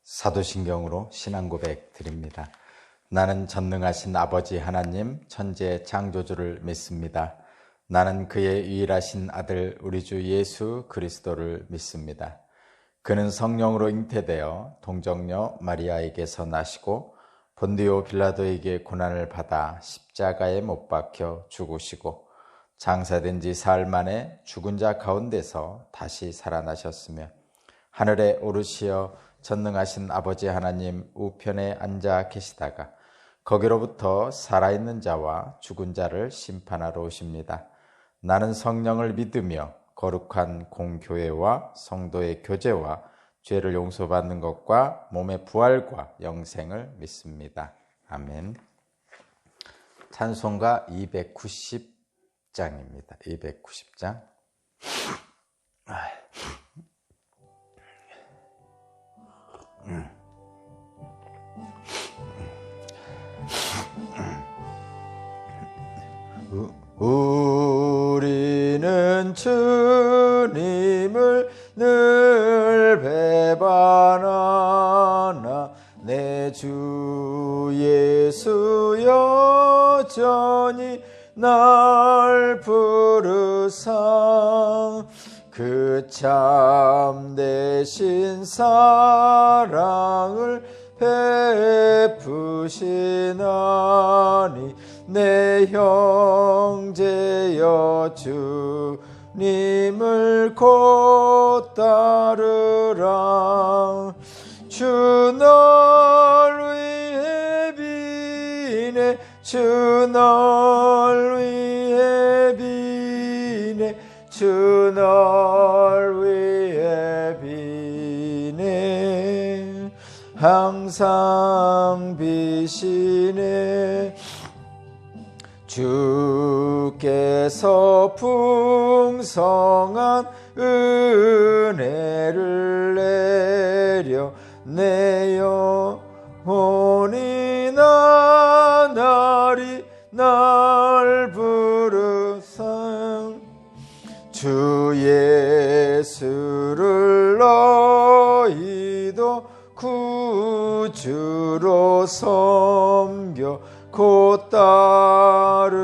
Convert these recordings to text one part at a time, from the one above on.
사도신경으로 신앙고백 드립니다. 나는 전능하신 아버지 하나님 천지의 창조주를 믿습니다. 나는 그의 유일하신 아들 우리 주 예수 그리스도를 믿습니다. 그는 성령으로 잉태되어 동정녀 마리아에게서 나시고 본디오 빌라도에게 고난을 받아 십자가에 못 박혀 죽으시고 장사된 지 사흘 만에 죽은 자 가운데서 다시 살아나셨으며 하늘에 오르시어 전능하신 아버지 하나님 우편에 앉아 계시다가 거기로부터 살아있는 자와 죽은 자를 심판하러 오십니다. 나는 성령을 믿으며 거룩한 공교회와 성도의 교제와 죄를 용서받는 것과 몸의 부활과 영생을 믿습니다. 아멘. 찬송가 290장입니다. 290장. 우리는 주님을 늘 배반하나 내 주 예수 여전히 날 부르사 그 참되신 사랑을 베푸시나니 내 형제여 주님을 곧 따르라. 주 널 위해 비네 주 널 위해 비네 주 널 위해 비네 항상 비시네. 주께서 풍성한 은혜를 내려 내 영혼이 나날이 날 부르사 주 예수를 너희도 구주로 섬겨 곧 따르면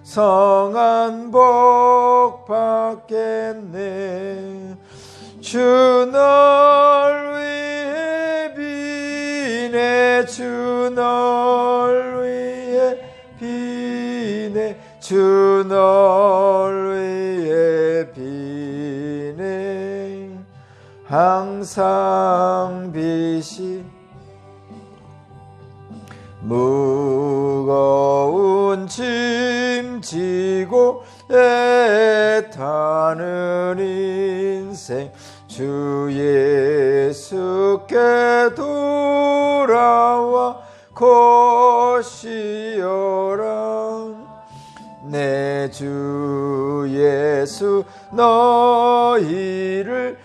풍성한 복 받겠네. 주 널 위해 비네 주 널 위해 비네 주 널 위해 비네 항상 비시 무거운 짐 지고 애타는 인생 주 예수께 돌아와 곧이어라. 내 주 예수 너희를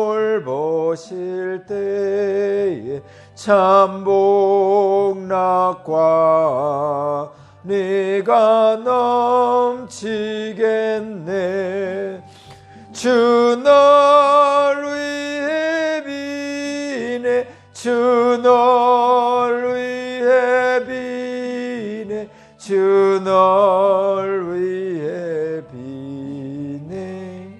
돌보실 때에 참 복락과 네가 넘치겠네. 주 널 위해 비네 주 널 위해 비네 주 널 위해 비네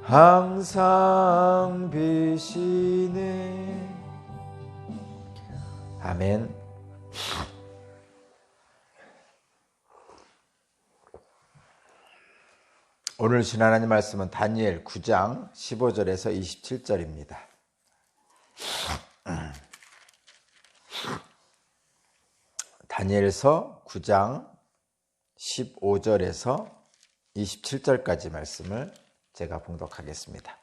항상 비시네. 아멘. 오늘 신 하나님 말씀은 다니엘 9장 15절에서 27절입니다. 다니엘서 9장 15절에서 27절까지 말씀을 제가 봉독하겠습니다.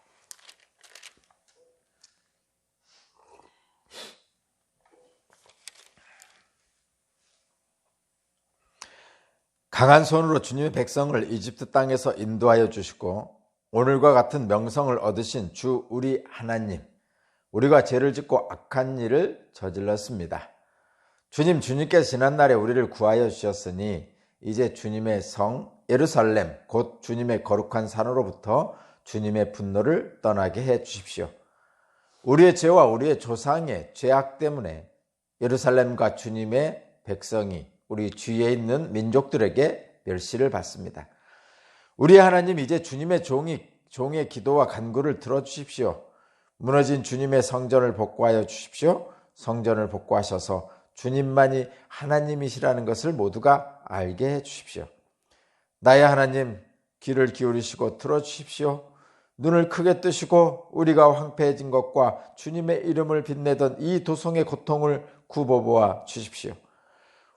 강한 손으로 주님의 백성을 이집트 땅에서 인도하여 주시고 오늘과 같은 명성을 얻으신 주 우리 하나님, 우리가 죄를 짓고 악한 일을 저질렀습니다. 주님께서 지난날에 우리를 구하여 주셨으니 이제 주님의 성 예루살렘 곧 주님의 거룩한 산으로부터 주님의 분노를 떠나게 해 주십시오. 우리의 죄와 우리의 조상의 죄악 때문에 예루살렘과 주님의 백성이 우리 주위에 있는 민족들에게 멸시를 받습니다. 우리 하나님, 이제 주님의 종의 기도와 간구를 들어주십시오. 무너진 주님의 성전을 복구하여 주십시오. 성전을 복구하셔서 주님만이 하나님이시라는 것을 모두가 알게 해 주십시오. 나의 하나님, 귀를 기울이시고 들어주십시오. 눈을 크게 뜨시고 우리가 황폐해진 것과 주님의 이름을 빛내던 이 도성의 고통을 굽어보아 주십시오.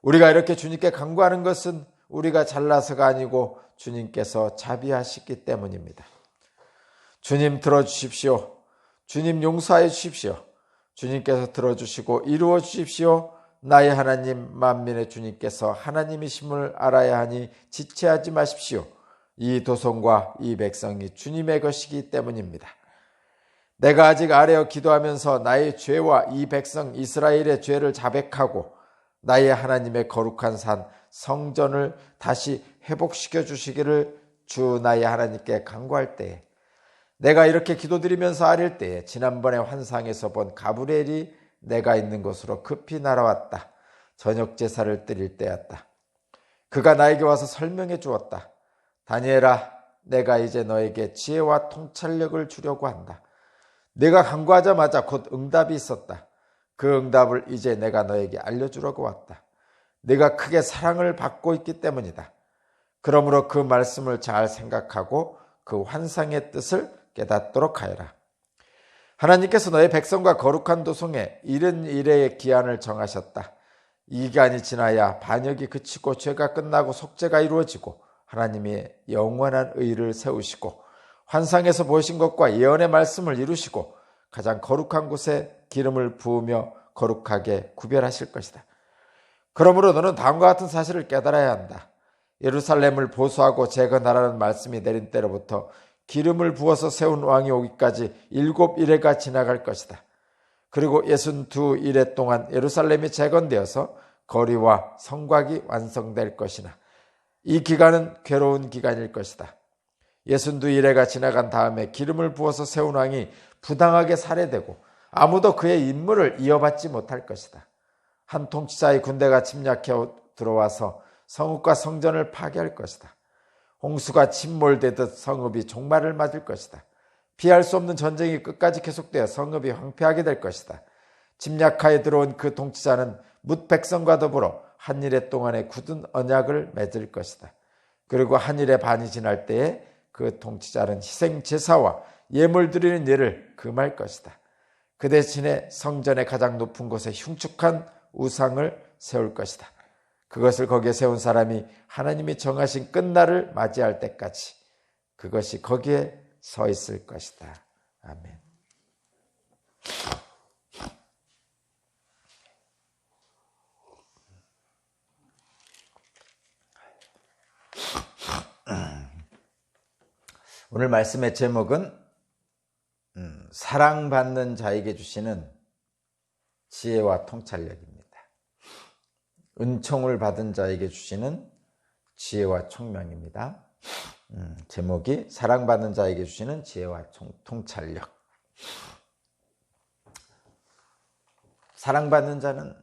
우리가 이렇게 주님께 간구하는 것은 우리가 잘나서가 아니고 주님께서 자비하시기 때문입니다. 주님 들어주십시오. 주님 용서하여 주십시오. 주님께서 들어주시고 이루어 주십시오. 나의 하나님, 만민의 주님께서 하나님이심을 알아야 하니 지체하지 마십시오. 이 도성과 이 백성이 주님의 것이기 때문입니다. 내가 아직 아뢰어 기도하면서 나의 죄와 이 백성 이스라엘의 죄를 자백하고 나의 하나님의 거룩한 산 성전을 다시 회복시켜 주시기를 주 나의 하나님께 간구할 때에, 내가 이렇게 기도드리면서 아뢰을 때에 지난번에 환상에서 본 가브리엘이 내가 있는 곳으로 급히 날아왔다. 저녁 제사를 드릴 때였다. 그가 나에게 와서 설명해 주었다. 다니엘아, 내가 이제 너에게 지혜와 통찰력을 주려고 한다. 내가 간구하자마자 곧 응답이 있었다. 그 응답을 이제 내가 너에게 알려주려고 왔다. 네가 크게 사랑을 받고 있기 때문이다. 그러므로 그 말씀을 잘 생각하고 그 환상의 뜻을 깨닫도록 하여라. 하나님께서 너의 백성과 거룩한 도성에 이른 일의 기한을 정하셨다. 이 기간이 지나야 반역이 그치고 죄가 끝나고 속죄가 이루어지고 하나님이 영원한 의를 세우시고 환상에서 보신 것과 예언의 말씀을 이루시고 가장 거룩한 곳에 기름을 부으며 거룩하게 구별하실 것이다. 그러므로 너는 다음과 같은 사실을 깨달아야 한다. 예루살렘을 보수하고 재건하라는 말씀이 내린 때로부터 기름을 부어서 세운 왕이 오기까지 7일회가 지나갈 것이다. 그리고 62일회 동안 예루살렘이 재건되어서 거리와 성곽이 완성될 것이나 이 기간은 괴로운 기간일 것이다. 62일회가 지나간 다음에 기름을 부어서 세운 왕이 부당하게 살해되고 아무도 그의 임무를 이어받지 못할 것이다. 한 통치자의 군대가 침략해 들어와서 성읍과 성전을 파괴할 것이다. 홍수가 침몰되듯 성읍이 종말을 맞을 것이다. 피할 수 없는 전쟁이 끝까지 계속되어 성읍이 황폐하게 될 것이다. 침략하에 들어온 그 통치자는 뭇 백성과 더불어 한 일해 동안의 굳은 언약을 맺을 것이다. 그리고 한 일의 반이 지날 때에 그 통치자는 희생 제사와 예물 드리는 일을 금할 것이다. 그 대신에 성전의 가장 높은 곳에 흉측한 우상을 세울 것이다. 그것을 거기에 세운 사람이 하나님이 정하신 끝날을 맞이할 때까지 그것이 거기에 서 있을 것이다. 아멘. 오늘 말씀의 제목은 사랑받는 자에게 주시는 지혜와 통찰력입니다. 은총을 받은 자에게 주시는 지혜와 총명입니다. 제목이 사랑받는 자에게 주시는 지혜와 통찰력. 사랑받는 자는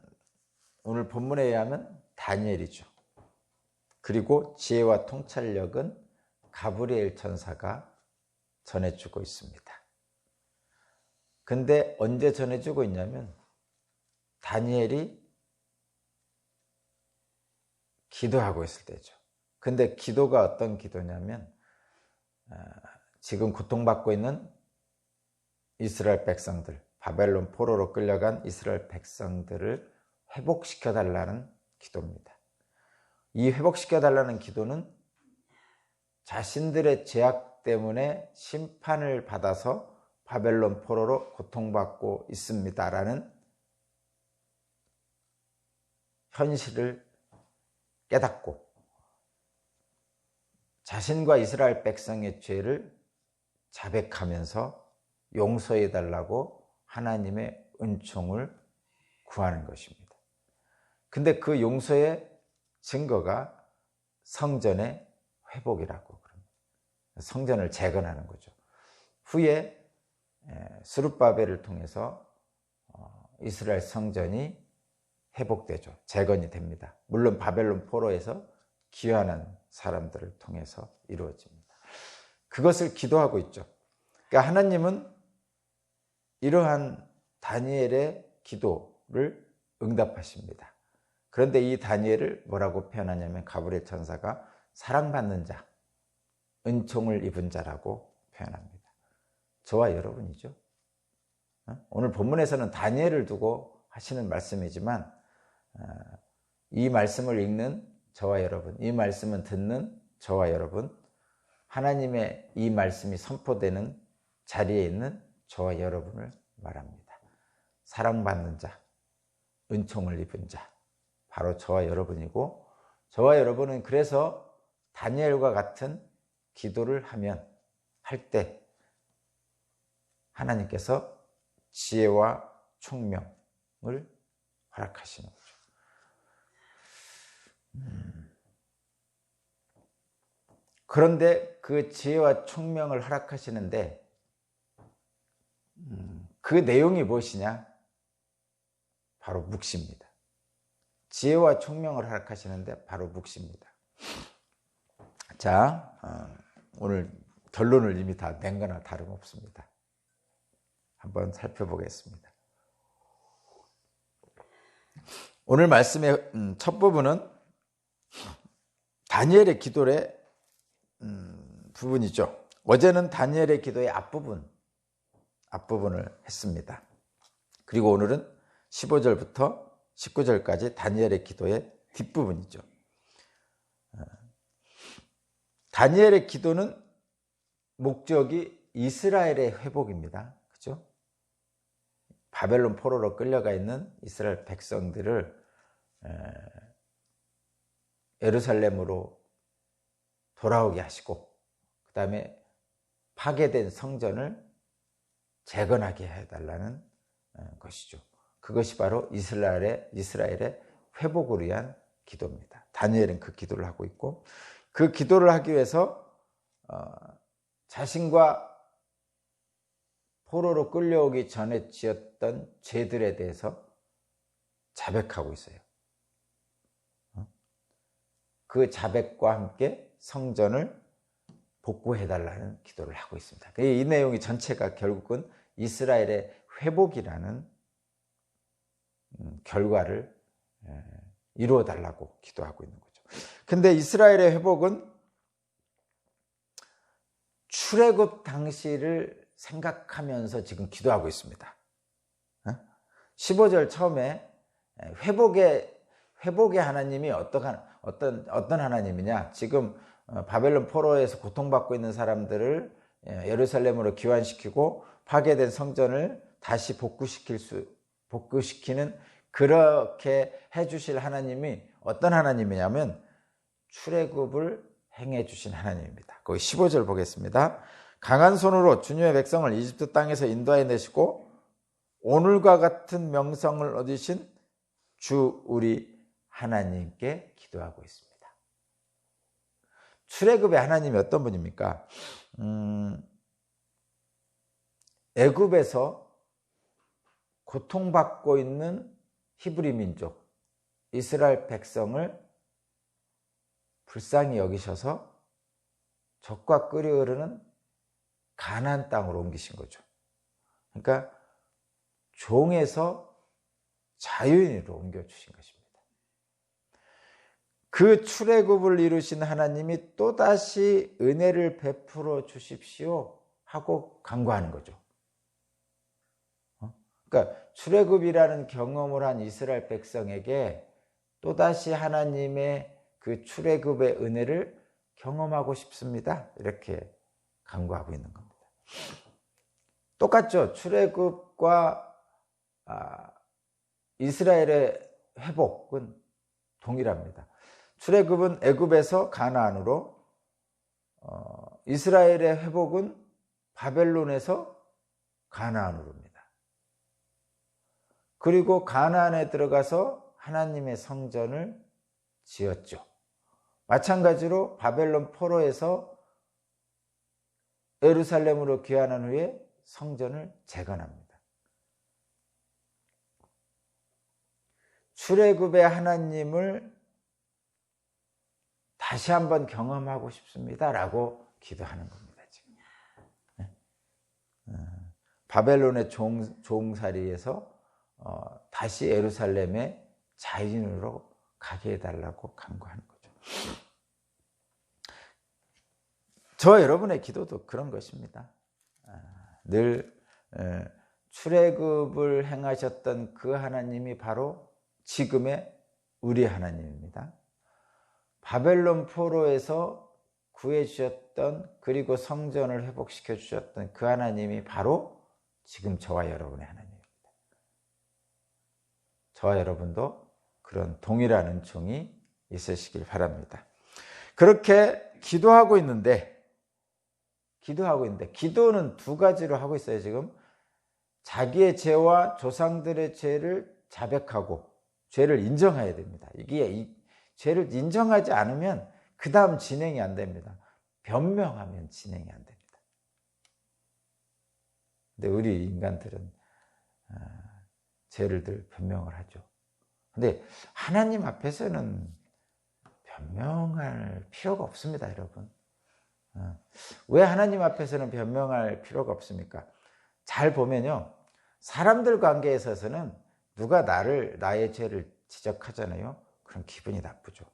오늘 본문에 의하면 다니엘이죠. 그리고 지혜와 통찰력은 가브리엘 천사가 전해주고 있습니다. 근데 언제 전해주고 있냐면 다니엘이 기도하고 있을 때죠. 근데 기도가 어떤 기도냐면 지금 고통받고 있는 이스라엘 백성들, 바벨론 포로로 끌려간 이스라엘 백성들을 회복시켜달라는 기도입니다. 이 회복시켜달라는 기도는 자신들의 죄악 때문에 심판을 받아서 바벨론 포로로 고통받고 있습니다라는 현실을 깨닫고 자신과 이스라엘 백성의 죄를 자백하면서 용서해달라고 하나님의 은총을 구하는 것입니다. 근데 그 용서의 증거가 성전의 회복이라고 그럽니다. 성전을 재건하는 거죠. 후에 스룹바벨을 통해서 이스라엘 성전이 회복되죠. 재건이 됩니다. 물론 바벨론 포로에서 귀환한 사람들을 통해서 이루어집니다. 그것을 기도하고 있죠. 그러니까 하나님은 이러한 다니엘의 기도를 응답하십니다. 그런데 이 다니엘을 뭐라고 표현하냐면 가브리엘 천사가 사랑받는 자, 은총을 입은 자라고 표현합니다. 저와 여러분이죠. 오늘 본문에서는 다니엘을 두고 하시는 말씀이지만 이 말씀을 읽는 저와 여러분, 이 말씀을 듣는 저와 여러분, 하나님의 이 말씀이 선포되는 자리에 있는 저와 여러분을 말합니다. 사랑받는 자, 은총을 입은 자, 바로 저와 여러분이고, 저와 여러분은 그래서 다니엘과 같은 기도를 할 때 하나님께서 지혜와 총명을 허락하시는 거죠. 그런데 그 지혜와 총명을 허락하시는데 그 내용이 무엇이냐? 바로 묵시입니다. 지혜와 총명을 허락하시는데 바로 묵시입니다. 자, 오늘 결론을 이미 다 낸 거나 다름없습니다. 한번 살펴보겠습니다. 오늘 말씀의 첫 부분은 다니엘의 기도의 부분이죠. 어제는 다니엘의 기도의 앞부분을 했습니다. 그리고 오늘은 15절부터 19절까지 다니엘의 기도의 뒷부분이죠. 다니엘의 기도는 목적이 이스라엘의 회복입니다. 그죠? 바벨론 포로로 끌려가 있는 이스라엘 백성들을 예루살렘으로 돌아오게 하시고, 그 다음에 파괴된 성전을 재건하게 해달라는 것이죠. 그것이 바로 이스라엘의 회복을 위한 기도입니다. 다니엘은 그 기도를 하고 있고, 그 기도를 하기 위해서 자신과 포로로 끌려오기 전에 지었던 죄들에 대해서 자백하고 있어요. 그 자백과 함께 성전을 복구해달라는 기도를 하고 있습니다. 이 내용이 전체가 결국은 이스라엘의 회복이라는 결과를 이루어달라고 기도하고 있는 거죠. 근데 이스라엘의 회복은 출애굽 당시를 생각하면서 지금 기도하고 있습니다. 15절 처음에 회복의 하나님이 어떤 하나님이냐? 지금 바벨론 포로에서 고통받고 있는 사람들을 예루살렘으로 귀환시키고 파괴된 성전을 다시 복구시키는 그렇게 해주실 하나님이 어떤 하나님이냐면 출애굽을 행해 주신 하나님입니다. 거기 15절 보겠습니다. 강한 손으로 주님의 백성을 이집트 땅에서 인도해 내시고 오늘과 같은 명성을 얻으신 주 우리 하나님께 기도하고 있습니다. 출애굽의 하나님이 어떤 분입니까? 애굽에서 고통받고 있는 히브리 민족 이스라엘 백성을 불쌍히 여기셔서 적과 끓여 흐르는 가나안 땅으로 옮기신 거죠. 그러니까 종에서 자유인으로 옮겨주신 것입니다. 그 출애굽을 이루신 하나님이 또다시 은혜를 베풀어 주십시오 하고 간구하는 거죠. 그러니까 출애굽이라는 경험을 한 이스라엘 백성에게 또다시 하나님의 그 출애굽의 은혜를 경험하고 싶습니다. 이렇게 간구하고 있는 겁니다. 똑같죠. 출애굽과 이스라엘의 회복은 동일합니다. 출애굽은 애굽에서 가나안으로, 이스라엘의 회복은 바벨론에서 가나안으로입니다. 그리고 가나안에 들어가서 하나님의 성전을 지었죠. 마찬가지로 바벨론 포로에서 예루살렘으로 귀환한 후에 성전을 재건합니다. 출애굽의 하나님을 다시 한번 경험하고 싶습니다라고 기도하는 겁니다. 지금 바벨론의 종살이에서 다시 예루살렘의 자인으로 가게 해달라고 간구하는 거죠. 저 여러분의 기도도 그런 것입니다. 늘 출애굽을 행하셨던 그 하나님이 바로 지금의 우리 하나님입니다. 바벨론 포로에서 구해주셨던, 그리고 성전을 회복시켜 주셨던 그 하나님이 바로 지금 저와 여러분의 하나님입니다. 저와 여러분도 그런 동일한 은총이 있으시길 바랍니다. 그렇게 기도하고 있는데 기도는 두 가지로 하고 있어요. 지금 자기의 죄와 조상들의 죄를 자백하고 죄를 인정해야 됩니다. 이게 죄를 인정하지 않으면 그 다음 진행이 안 됩니다. 변명하면 진행이 안 됩니다. 근데 우리 인간들은 죄를 늘 변명을 하죠. 근데 하나님 앞에서는 변명할 필요가 없습니다, 여러분. 왜 하나님 앞에서는 변명할 필요가 없습니까? 잘 보면요, 사람들 관계에 있어서는 누가 나의 죄를 지적하잖아요. 그럼 기분이 나쁘죠.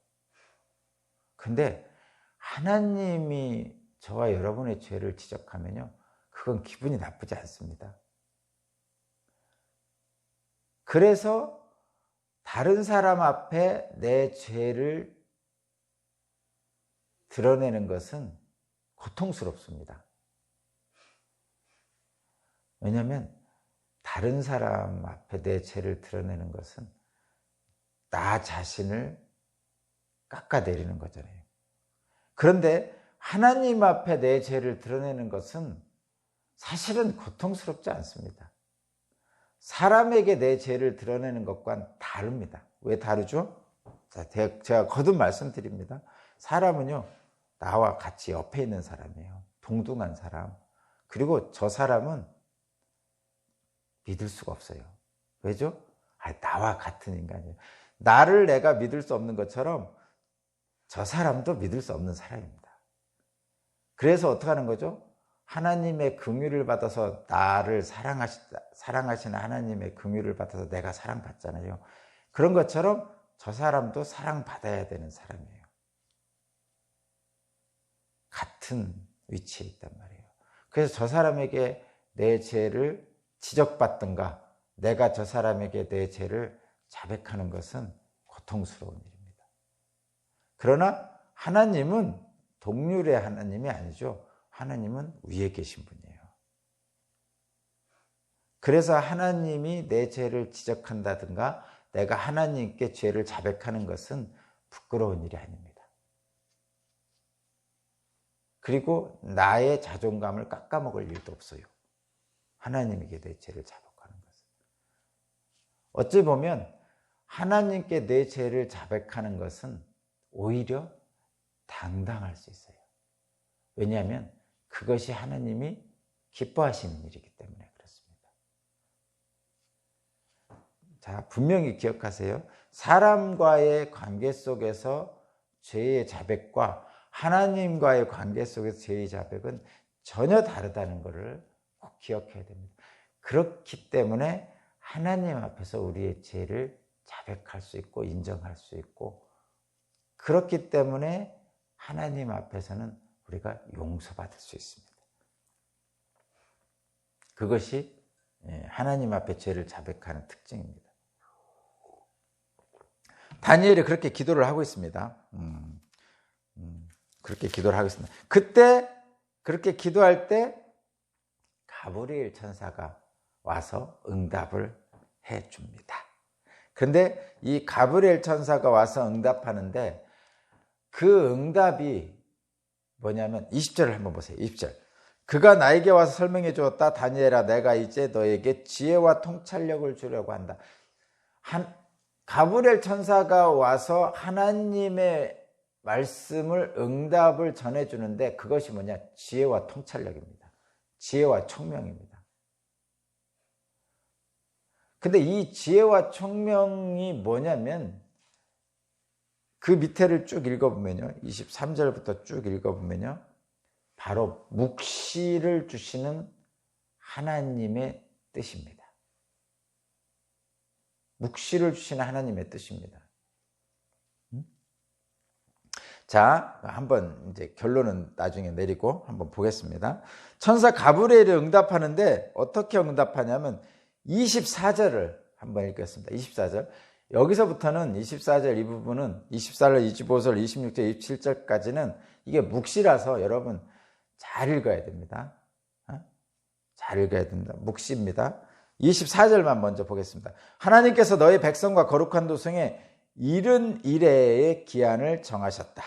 근데 하나님이 저와 여러분의 죄를 지적하면요, 그건 기분이 나쁘지 않습니다. 그래서 다른 사람 앞에 내 죄를 드러내는 것은 고통스럽습니다. 왜냐하면 다른 사람 앞에 내 죄를 드러내는 것은 나 자신을 깎아내리는 거잖아요. 그런데 하나님 앞에 내 죄를 드러내는 것은 사실은 고통스럽지 않습니다. 사람에게 내 죄를 드러내는 것과는 다릅니다. 왜 다르죠? 제가 거듭 말씀드립니다. 사람은요, 나와 같이 옆에 있는 사람이에요. 동등한 사람. 그리고 저 사람은 믿을 수가 없어요. 왜죠? 나와 같은 인간이에요. 나를 내가 믿을 수 없는 것처럼 저 사람도 믿을 수 없는 사람입니다. 그래서 어떻게 하는 거죠? 하나님의 긍휼을 받아서 나를 사랑하시는 하나님의 긍휼을 받아서 내가 사랑받잖아요. 그런 것처럼 저 사람도 사랑받아야 되는 사람이에요. 같은 위치에 있단 말이에요. 그래서 저 사람에게 내 죄를 지적받든가 내가 저 사람에게 내 죄를 자백하는 것은 고통스러운 일입니다. 그러나 하나님은 동률의 하나님이 아니죠. 하나님은 위에 계신 분이에요. 그래서 하나님이 내 죄를 지적한다든가 내가 하나님께 죄를 자백하는 것은 부끄러운 일이 아닙니다. 그리고 나의 자존감을 깎아먹을 일도 없어요. 하나님에게 내 죄를 자백하는 것은. 어찌 보면 하나님께 내 죄를 자백하는 것은 오히려 당당할 수 있어요. 왜냐하면 그것이 하나님이 기뻐하시는 일이기 때문에 그렇습니다. 자, 분명히 기억하세요. 사람과의 관계 속에서 죄의 자백과 하나님과의 관계 속에서 죄의 자백은 전혀 다르다는 것을 꼭 기억해야 됩니다. 그렇기 때문에 하나님 앞에서 우리의 죄를 자백할 수 있고 인정할 수 있고, 그렇기 때문에 하나님 앞에서는 우리가 용서받을 수 있습니다. 그것이 하나님 앞에 죄를 자백하는 특징입니다. 다니엘이 그렇게 기도를 하고 있습니다. 그렇게 기도를 하고 있습니다. 그때 그렇게 기도할 때 가브리엘 천사가 와서 응답을 해줍니다. 그런데 이 가브리엘 천사가 와서 응답하는데 그 응답이 뭐냐면 20절을 한번 보세요. 20절. 그가 나에게 와서 설명해 주었다. 다니엘아, 내가 이제 너에게 지혜와 통찰력을 주려고 한다. 가브리엘 천사가 와서 하나님의 말씀을 응답을 전해주는데 그것이 뭐냐? 지혜와 통찰력입니다. 지혜와 총명입니다. 근데 이 지혜와 총명이 뭐냐면 그 밑에를 쭉 읽어보면요. 23절부터 쭉 읽어보면요. 바로 묵시를 주시는 하나님의 뜻입니다. 묵시를 주시는 하나님의 뜻입니다. 자, 한번 이제 결론은 나중에 내리고 한번 보겠습니다. 천사 가브리엘이 응답하는데 어떻게 응답하냐면 24절을 한번 읽겠습니다. 24절. 여기서부터는 24절 이 부분은 24절, 25절, 26절, 27절까지는 이게 묵시라서 여러분 잘 읽어야 됩니다. 잘 읽어야 됩니다. 묵시입니다. 24절만 먼저 보겠습니다. 하나님께서 너희 백성과 거룩한 도성에 이른 이래의 기한을 정하셨다.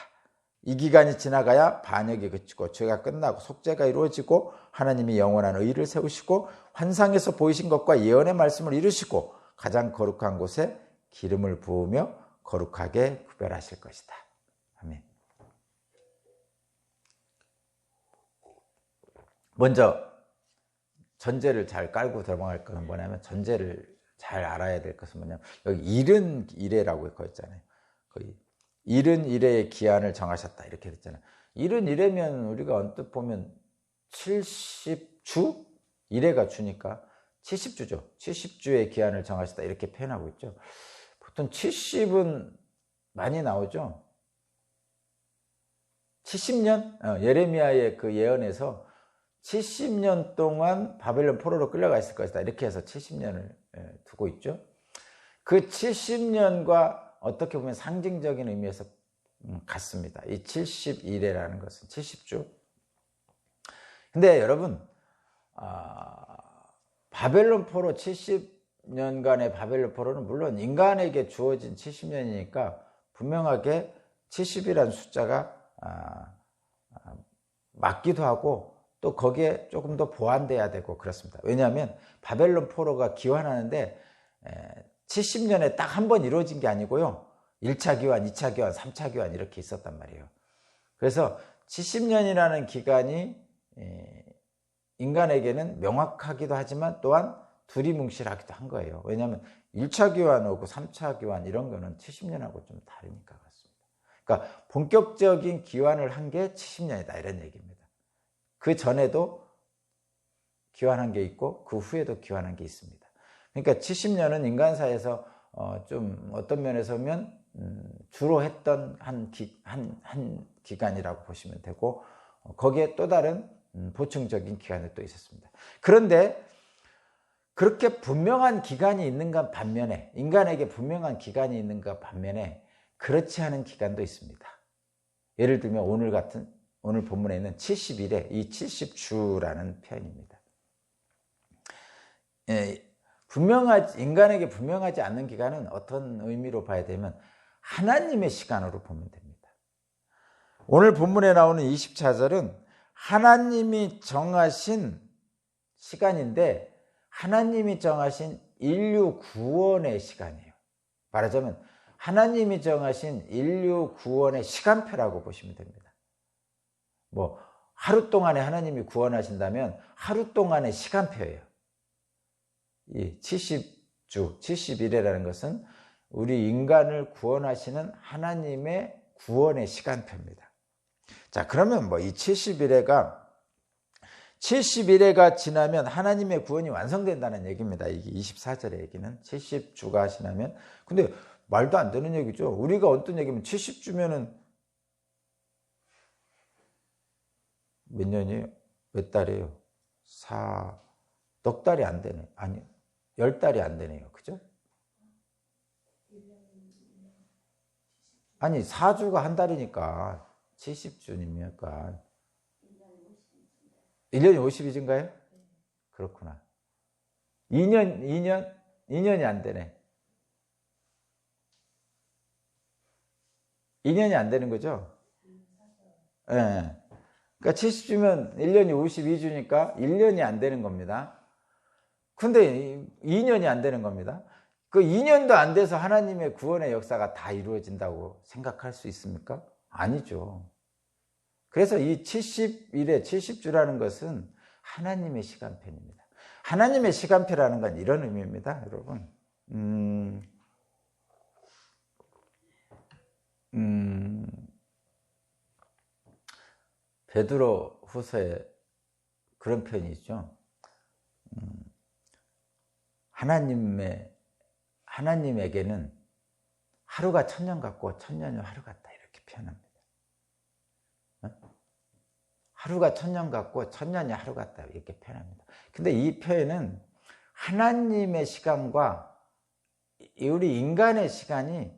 이 기간이 지나가야 반역이 그치고 죄가 끝나고 속죄가 이루어지고 하나님이 영원한 의를 세우시고 환상에서 보이신 것과 예언의 말씀을 이루시고 가장 거룩한 곳에 기름을 부으며 거룩하게 구별하실 것이다. 아멘. 먼저 전제를 잘 깔고 들어갈 것은 뭐냐면 전제를 잘 알아야 될 것은 뭐냐면 여기 이른 이래라고 거였잖아요. 거의 이른 이래의 기한을 정하셨다 이렇게 됐잖아요. 이른 이래면 우리가 언뜻 보면 70주? 이래가 주니까 70주죠. 70주의 기한을 정하셨다 이렇게 표현하고 있죠. 보통 70은 많이 나오죠. 70년? 예레미야의 그 예언에서 70년 동안 바벨론 포로로 끌려가 있을 것이다 이렇게 해서 70년을 두고 있죠. 그 70년과 어떻게 보면 상징적인 의미에서 같습니다. 이 70일이라는 것은 70주. 근데 여러분 바벨론 포로 70년간의 바벨론 포로는 물론 인간에게 주어진 70년이니까 분명하게 70이라는 숫자가 맞기도 하고 또 거기에 조금 더 보완돼야 되고 그렇습니다. 왜냐하면 바벨론 포로가 기환하는데 70년에 딱 한 번 이루어진 게 아니고요. 1차 기환, 2차 기환, 3차 기환 이렇게 있었단 말이에요. 그래서 70년이라는 기간이 인간에게는 명확하기도 하지만 또한 두리뭉실하기도 한 거예요. 왜냐하면 1차 기환 오고 3차 기환 이런 거는 70년하고 좀 다르니까 그렇습니다. 그러니까 본격적인 기환을 한 게 70년이다 이런 얘기입니다. 그 전에도 기환한 게 있고 그 후에도 기환한 게 있습니다. 그러니까 70년은 인간사에서 좀 어떤 면에서 보면 주로 했던 한 기간이라고 보시면 되고 거기에 또 다른 보충적인 기간이 또 있었습니다. 그런데 그렇게 분명한 기간이 있는가 반면에 인간에게 분명한 기간이 있는가 반면에 그렇지 않은 기간도 있습니다. 예를 들면 오늘 본문에 있는 70일에 이 70주라는 표현입니다. 인간에게 분명하지 않는 기간은 어떤 의미로 봐야 되면 하나님의 시간으로 보면 됩니다. 오늘 본문에 나오는 24절은 하나님이 정하신 시간인데 하나님이 정하신 인류 구원의 시간이에요. 말하자면 하나님이 정하신 인류 구원의 시간표라고 보시면 됩니다. 뭐 하루 동안에 하나님이 구원하신다면 하루 동안의 시간표예요. 이 70주, 70일이라는 것은 우리 인간을 구원하시는 하나님의 구원의 시간표입니다. 자, 그러면 뭐 이 70일회가 지나면 하나님의 구원이 완성된다는 얘기입니다. 이게 24절의 얘기는 70주가 지나면. 근데 말도 안 되는 얘기죠. 우리가 어떤 얘기면 70주면은 몇 년이에요? 몇 달이에요? 넉 달이 안 되네. 아니, 10달이 안 되네요. 그죠? 아니, 4주가 한 달이니까 70주니까 1년이 52주인가요? 그렇구나. 2년이 안 되네. 2년이 안 되는 거죠? 예. 네. 그러니까 70주면 1년이 52주니까 1년이 안 되는 겁니다. 근데 2년이 안 되는 겁니다. 그 2년도 안 돼서 하나님의 구원의 역사가 다 이루어진다고 생각할 수 있습니까? 아니죠. 그래서 이 70일에 70주라는 것은 하나님의 시간표입니다. 하나님의 시간표라는 건 이런 의미입니다, 여러분. 베드로 후서에 그런 표현이 있죠. 하나님에게는 하루가 천년 같고 천년이 하루 같다, 이렇게 표현합니다. 하루가 천년 같고 천년이 하루 같다, 이렇게 표현합니다. 근데 이 표현은 하나님의 시간과 우리 인간의 시간이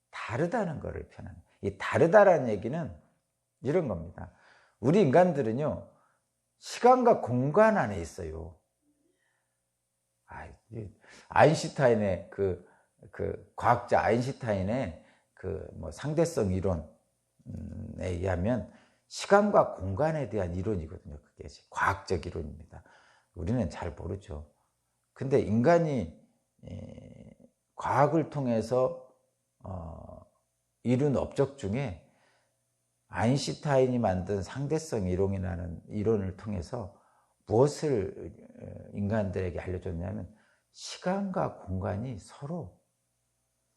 다르다는 것을 표현합니다. 이 다르다라는 얘기는 이런 겁니다. 우리 인간들은요, 시간과 공간 안에 있어요. 아인슈타인의 그 과학자 아인슈타인의 상대성 이론에 의하면 시간과 공간에 대한 이론이거든요. 그게 과학적 이론입니다. 우리는 잘 모르죠. 근데 인간이 과학을 통해서 이룬 업적 중에 아인슈타인이 만든 상대성 이론이라는 이론을 통해서 무엇을 인간들에게 알려줬냐면 시간과 공간이 서로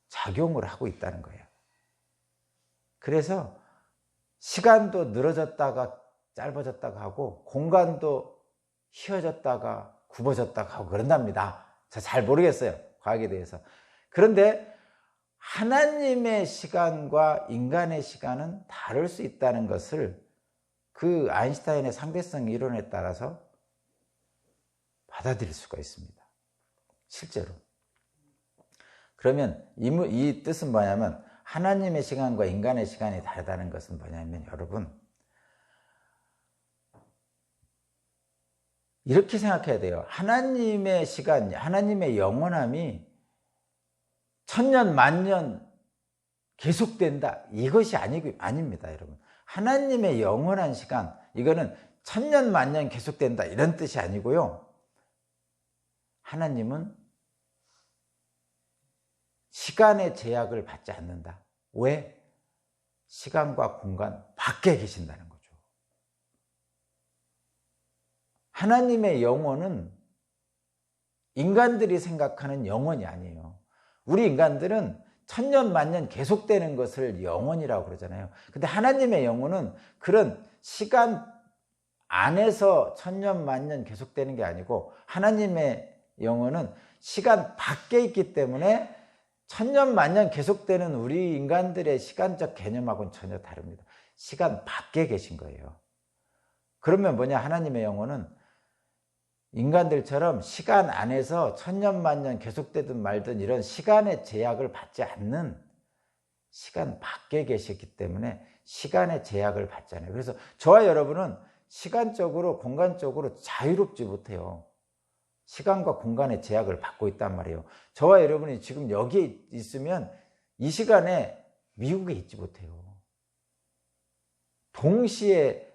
작용을 하고 있다는 거예요. 그래서 시간도 늘어졌다가 짧아졌다가 하고 공간도 휘어졌다가 굽어졌다가 하고 그런답니다. 잘 모르겠어요, 과학에 대해서. 그런데 하나님의 시간과 인간의 시간은 다를 수 있다는 것을 그 아인슈타인의 상대성 이론에 따라서 받아들일 수가 있습니다, 실제로. 그러면 이 뜻은 뭐냐면, 하나님의 시간과 인간의 시간이 다르다는 것은 뭐냐면, 여러분, 이렇게 생각해야 돼요. 하나님의 시간, 하나님의 영원함이 천년 만년 계속된다, 이것이 아닙니다, 여러분. 하나님의 영원한 시간, 이거는 천년 만년 계속된다, 이런 뜻이 아니고요. 하나님은 시간의 제약을 받지 않는다. 왜? 시간과 공간 밖에 계신다는 거죠. 하나님의 영혼은 인간들이 생각하는 영혼이 아니에요. 우리 인간들은 천년 만년 계속되는 것을 영혼이라고 그러잖아요. 근데 하나님의 영혼은 그런 시간 안에서 천년 만년 계속되는 게 아니고, 하나님의 영혼은 시간 밖에 있기 때문에 천년 만년 계속되는 우리 인간들의 시간적 개념하고는 전혀 다릅니다. 시간 밖에 계신 거예요. 그러면 뭐냐, 하나님의 영혼은 인간들처럼 시간 안에서 천년 만년 계속되든 말든 이런 시간의 제약을 받지 않는 시간 밖에 계시기 때문에 시간의 제약을 받잖아요. 그래서 저와 여러분은 시간적으로 공간적으로 자유롭지 못해요. 시간과 공간의 제약을 받고 있단 말이에요. 저와 여러분이 지금 여기에 있으면 이 시간에 미국에 있지 못해요. 동시에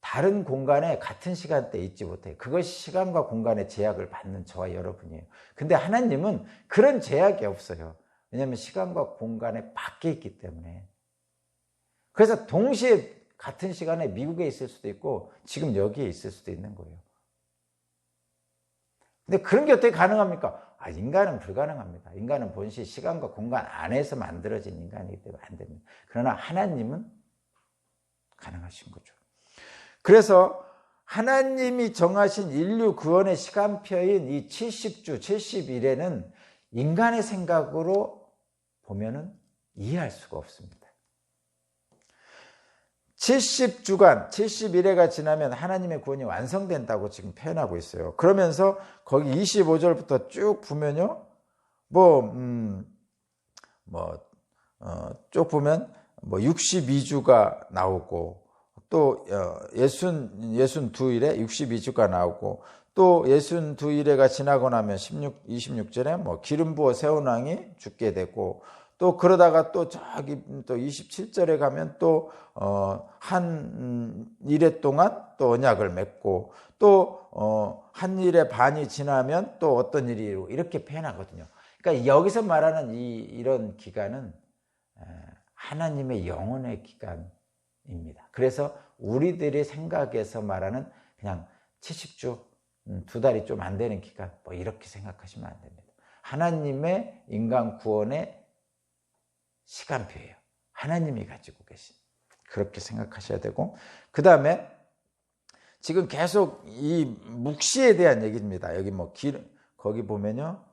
다른 공간에 같은 시간대에 있지 못해요. 그것이 시간과 공간의 제약을 받는 저와 여러분이에요. 근데 하나님은 그런 제약이 없어요. 왜냐하면 시간과 공간의 밖에 있기 때문에. 그래서 동시에 같은 시간에 미국에 있을 수도 있고 지금 여기에 있을 수도 있는 거예요. 근데 그런 게 어떻게 가능합니까? 인간은 불가능합니다. 인간은 본시 시간과 공간 안에서 만들어진 인간이기 때문에 안 됩니다. 그러나 하나님은 가능하신 거죠. 그래서 하나님이 정하신 인류 구원의 시간표인 이 70주, 70일에는 인간의 생각으로 보면은 이해할 수가 없습니다. 70주간, 71회가 지나면 하나님의 구원이 완성된다고 지금 표현하고 있어요. 그러면서 거기 25절부터 쭉 보면요. 쭉 보면 62주가 나오고, 또 62일에 62주가 나오고, 또 62일에가 지나고 나면 26절에 기름 부어 세운 왕이 죽게 되고, 또 그러다가 또 저기 또 27절에 가면 또 한 일해 동안 또 언약을 맺고, 또 한 일의 반이 지나면 또 어떤 일이 이렇게 표현하거든요. 그러니까 여기서 말하는 이런 기간은 하나님의 영혼의 기간입니다. 그래서 우리들의 생각에서 말하는 그냥 70주, 2달이 좀 안 되는 기간, 뭐 이렇게 생각하시면 안 됩니다. 하나님의 인간 구원의 시간표예요. 하나님이 가지고 계신. 그렇게 생각하셔야 되고, 그 다음에 지금 계속 이 묵시에 대한 얘기입니다. 여기 거기 보면요,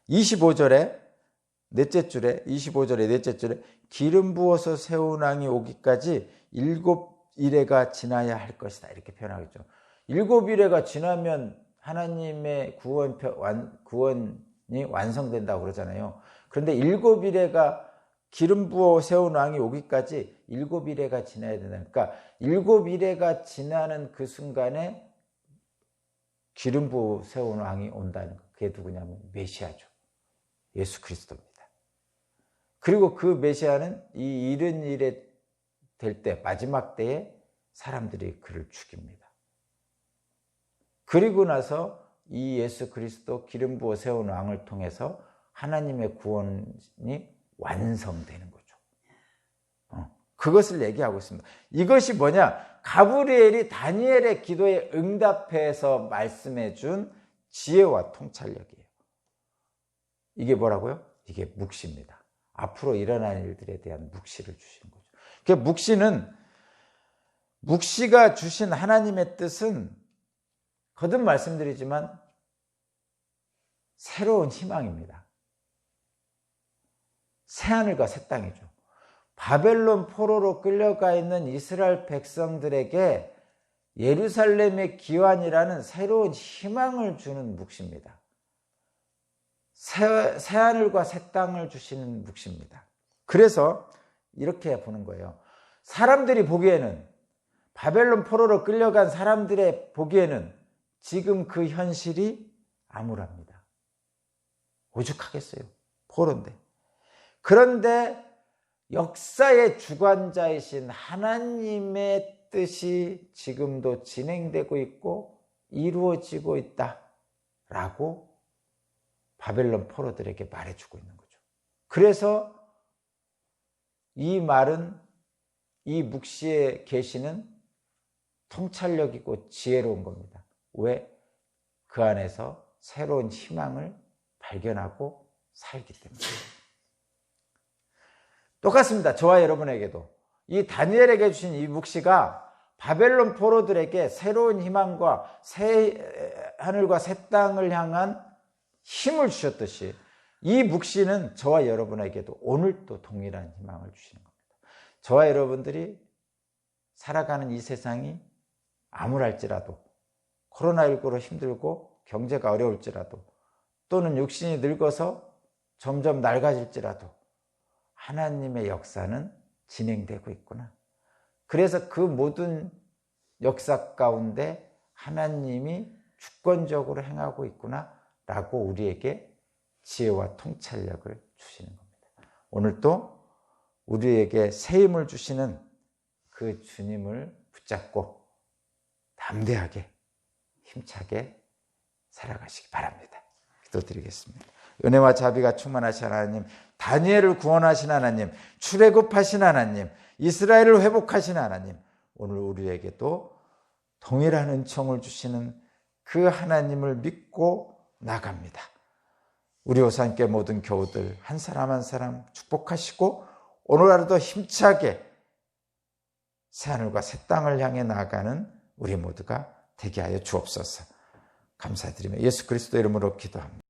25절에 넷째 줄에, 25절에 넷째 줄에 기름 부어서 새로운 왕이 오기까지 7일에가 지나야 할 것이다, 이렇게 표현하겠죠. 7일에가 지나면 하나님의 구원이 완성된다고 그러잖아요. 그런데 7일에가 기름 부어 세운 왕이 오기까지 7일에가 지나야 된다. 그러니까 7일에가 지나는 그 순간에 기름 부어 세운 왕이 온다는 거. 그게 누구냐면 메시아죠. 예수 그리스도입니다. 그리고 그 메시아는 이 이른 일에 될 때, 마지막 때에 사람들이 그를 죽입니다. 그리고 나서 이 예수 그리스도 기름 부어 세운 왕을 통해서 하나님의 구원이 완성되는 거죠. 그것을 얘기하고 있습니다. 이것이 뭐냐? 가브리엘이 다니엘의 기도에 응답해서 말씀해 준 지혜와 통찰력이에요. 이게 뭐라고요? 이게 묵시입니다. 앞으로 일어날 일들에 대한 묵시를 주시는 거죠. 그 묵시가 주신 하나님의 뜻은 거듭 말씀드리지만 새로운 희망입니다. 새하늘과 새 땅이죠. 바벨론 포로로 끌려가 있는 이스라엘 백성들에게 예루살렘의 기환이라는 새로운 희망을 주는 묵시입니다. 새하늘과 새 땅을 주시는 묵시입니다. 그래서 이렇게 보는 거예요. 사람들이 보기에는, 바벨론 포로로 끌려간 사람들의 보기에는 지금 그 현실이 암울합니다. 오죽하겠어요. 포로인데. 그런데 역사의 주관자이신 하나님의 뜻이 지금도 진행되고 있고 이루어지고 있다라고 바벨론 포로들에게 말해주고 있는 거죠. 그래서 이 말은, 이 묵시의 계시는 통찰력이고 지혜로운 겁니다. 왜? 그 안에서 새로운 희망을 발견하고 살기 때문에. 똑같습니다. 저와 여러분에게도 이 다니엘에게 주신 이 묵시가 바벨론 포로들에게 새로운 희망과 새 하늘과 새 땅을 향한 힘을 주셨듯이 이 묵시는 저와 여러분에게도 오늘도 동일한 희망을 주시는 겁니다. 저와 여러분들이 살아가는 이 세상이 암울할지라도, 코로나19로 힘들고 경제가 어려울지라도, 또는 육신이 늙어서 점점 낡아질지라도 하나님의 역사는 진행되고 있구나. 그래서 그 모든 역사 가운데 하나님이 주권적으로 행하고 있구나 라고 우리에게 지혜와 통찰력을 주시는 겁니다. 오늘도 우리에게 새 힘을 주시는 그 주님을 붙잡고 담대하게 힘차게 살아가시기 바랍니다. 기도드리겠습니다. 은혜와 자비가 충만하신 하나님, 다니엘을 구원하신 하나님, 출애굽하신 하나님, 이스라엘을 회복하신 하나님, 오늘 우리에게도 동일한 은총을 주시는 그 하나님을 믿고 나갑니다. 우리 오산교회 모든 교우들 한 사람 한 사람 축복하시고 오늘 하루도 힘차게 새하늘과 새 땅을 향해 나아가는 우리 모두가 되게 하여 주옵소서. 감사드리며 예수 그리스도 이름으로 기도합니다.